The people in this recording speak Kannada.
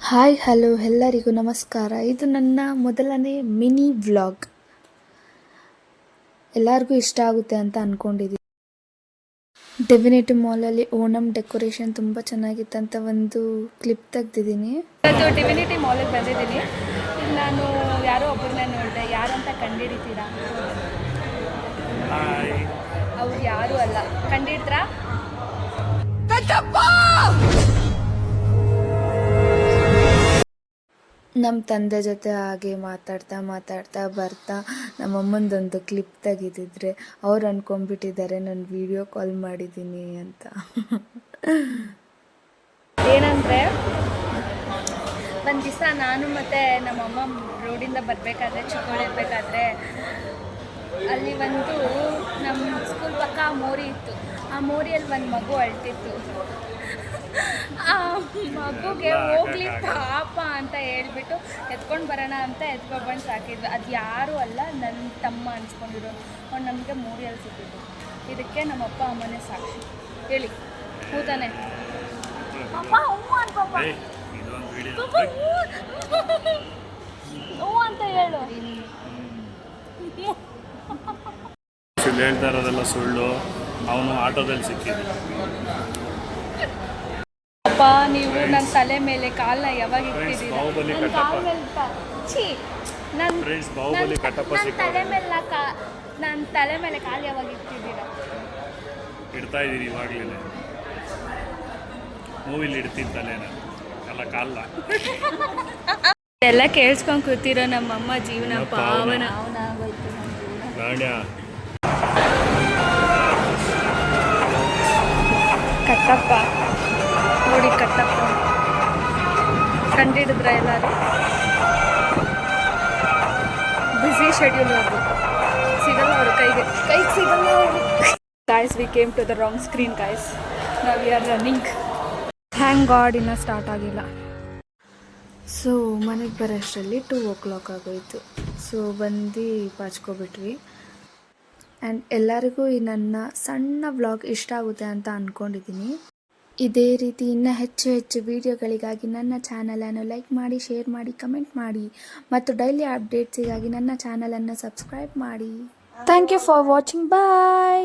ಹಾಯ್ ಹಲೋ ಎಲ್ಲರಿಗೂ ನಮಸ್ಕಾರ. ಇದು ನನ್ನ ಮೊದಲನೇ ಮಿನಿ ವ್ಲಾಗ್. ಎಲ್ಲರಿಗೂ ಇಷ್ಟ ಆಗುತ್ತೆ ಅಂತ ಅಂದ್ಕೊಂಡಿದ್ದೀನಿ. ಡೆಫಿನೆಟಿವ್ ಮಾಲಲ್ಲಿ ಓಣಂ ಡೆಕೋರೇಷನ್ ತುಂಬ ಚೆನ್ನಾಗಿತ್ತಂತ ಒಂದು ಕ್ಲಿಪ್ ತೆಗ್ದಿದ್ದೀನಿ. ಅದು ಡಿವಿನಿಟಿ ಮಾಲಿಗೆ ಬಂದಿದ್ದೀನಿ. ನಾನು ಯಾರೋ ಒಬ್ಬರನ್ನ ನೋಡಿದೆ. ಯಾರಂತ ಕಂಡುಹಿಡಿತೀರಾ? ಅವ್ರು ಯಾರೂ ಅಲ್ಲ. ಕಂಡುಹಿಡಿದ್ರಾ? ನಮ್ಮ ತಂದೆ ಜೊತೆ ಹಾಗೆ ಮಾತಾಡ್ತಾ ಬರ್ತಾ ನಮ್ಮಮ್ಮಂದೊಂದು ಕ್ಲಿಪ್ ತೆಗೆದಿದ್ರೆ ಅವ್ರು ಅಂದ್ಕೊಂಡ್ಬಿಟ್ಟಿದ್ದಾರೆ ನಾನು ವಿಡಿಯೋ ಕಾಲ್ ಮಾಡಿದ್ದೀನಿ ಅಂತ. ಏನಂದರೆ, ಒಂದು ದಿವಸ ನಾನು ಮತ್ತು ನಮ್ಮಮ್ಮ ರೋಡಿಂದ ಬರಬೇಕಾದ್ರೆ, ಚಿಕ್ಕವಳಿರ್ಬೇಕಾದ್ರೆ, ಅಲ್ಲಿ ಒಂದು ನಮ್ಮ ಸ್ಕೂಲ್ ಪಕ್ಕ ಮೋರಿ ಇತ್ತು. ಆ ಮೋರಿಯಲ್ಲಿ ಒಂದು ಮಗು ಅಳ್ತಿತ್ತು. ಆ ಮಗುಗೆ ಹೋಗ್ಲಿ ಪಾಪ ಅಂತ ಹೇಳ್ಬಿಟ್ಟು ಎತ್ಕೊಂಡು ಬರೋಣ ಅಂತ ಎತ್ಕೊಬಂದು ಸಾಕಿದ್ವಿ. ಅದು ಯಾರೂ ಅಲ್ಲ, ನನ್ನ ತಮ್ಮ ಅನ್ಸ್ಕೊಂಡಿರೋ. ಅವ್ನು ನಮಗೆ ಮೋರಿಯಲ್ಲಿ ಸಿಕ್ಕಿದ್ದು. ಇದಕ್ಕೆ ನಮ್ಮಪ್ಪ ಅಮ್ಮನೇ ಸಾಕ್ಷಿ. ಹೇಳಿ, ಹೂ ತಾನೆ? ಅಮ್ಮ ಹೂ ಅನ್ಕೊಪ್ಪ, ಹೂ ಅಂತ ಹೇಳು. ಹೇಳ್ತಾ ಇರೋದೆಲ್ಲ ಸುಳ್ಳು. ಅವನು ಆಟೋದಲ್ಲಿ ಸಿಕ್ಕಿದ್ದು. ಅಪ್ಪ, ನೀವು ನನ್ನ ತಲೆ ಮೇಲೆ ಕಾಲನ್ನ ಯಾವಾಗ ಇಟ್ಟಿದ್ದೀರಾ? ನನ್ನ ಕಾಲ ಮೇಲೆ ನನ್ನ ತಲೆ ಮೇಲೆ ಕಾಲು ಯಾವಾಗ ಇಟ್ಟಿದ್ದೀರಾ? ಇಡ್ತಾ ಇದ್ದೀನಿ ಇವಾಗಲೇ. ಮೂವಿಲಿ ಇಡ್ತೀನಿ ತಲೆನ, ಎಲ್ಲ ಕಾಲ. ಎಲ್ಲ ಕೇಳಿಸ್ಕೊಂಡು ಕೂತಿರೋ ನಮ್ಮಮ್ಮ ಜೀವನ ಪಾವನ. ಕಟ್ಟಪ್ಪ ನೋಡಿ, ಕಟ್ಟಪ್ಪ ಕಂಡಿಡಿದ್ರ ಎಲ್ಲರೂ? ಬ್ಯುಸಿ ಶೆಡ್ಯೂಲ್ ಅವರು, ಸಿಗಲ್ಲ ಅವರು ಕೈಗೆ ಸಿಗಲ್ಲ ಅವರು. Guys, we came to the wrong screen guys. ನಾವು we are running. Thank God ಇನ್ನೂ ಸ್ಟಾರ್ಟ್ ಆಗಿಲ್ಲ. ಸೊ ಮನೆಗೆ ಬರೋಷ್ಟರಲ್ಲಿ 2 o'clock ಆಗೋಯಿತು. ಸೊ ಬಂದು ಪಾಚ್ಕೊಬಿಟ್ವಿ. ಆ್ಯಂಡ್ ಎಲ್ಲರಿಗೂ ಈ ನನ್ನ ಸಣ್ಣ ವ್ಲಾಗ್ ಇಷ್ಟ ಆಗುತ್ತೆ ಅಂತ ಅಂದ್ಕೊಂಡಿದ್ದೀನಿ. ಇದೇ ರೀತಿ ಇನ್ನೂ ಹೆಚ್ಚು ವೀಡಿಯೋಗಳಿಗಾಗಿ ನನ್ನ ಚಾನಲನ್ನು ಲೈಕ್ ಮಾಡಿ, ಶೇರ್ ಮಾಡಿ, ಕಮೆಂಟ್ ಮಾಡಿ ಮತ್ತು ಡೈಲಿ ಅಪ್ಡೇಟ್ಸಿಗಾಗಿ ನನ್ನ ಚಾನಲನ್ನು ಸಬ್ಸ್ಕ್ರೈಬ್ ಮಾಡಿ. Thank you for watching. Bye.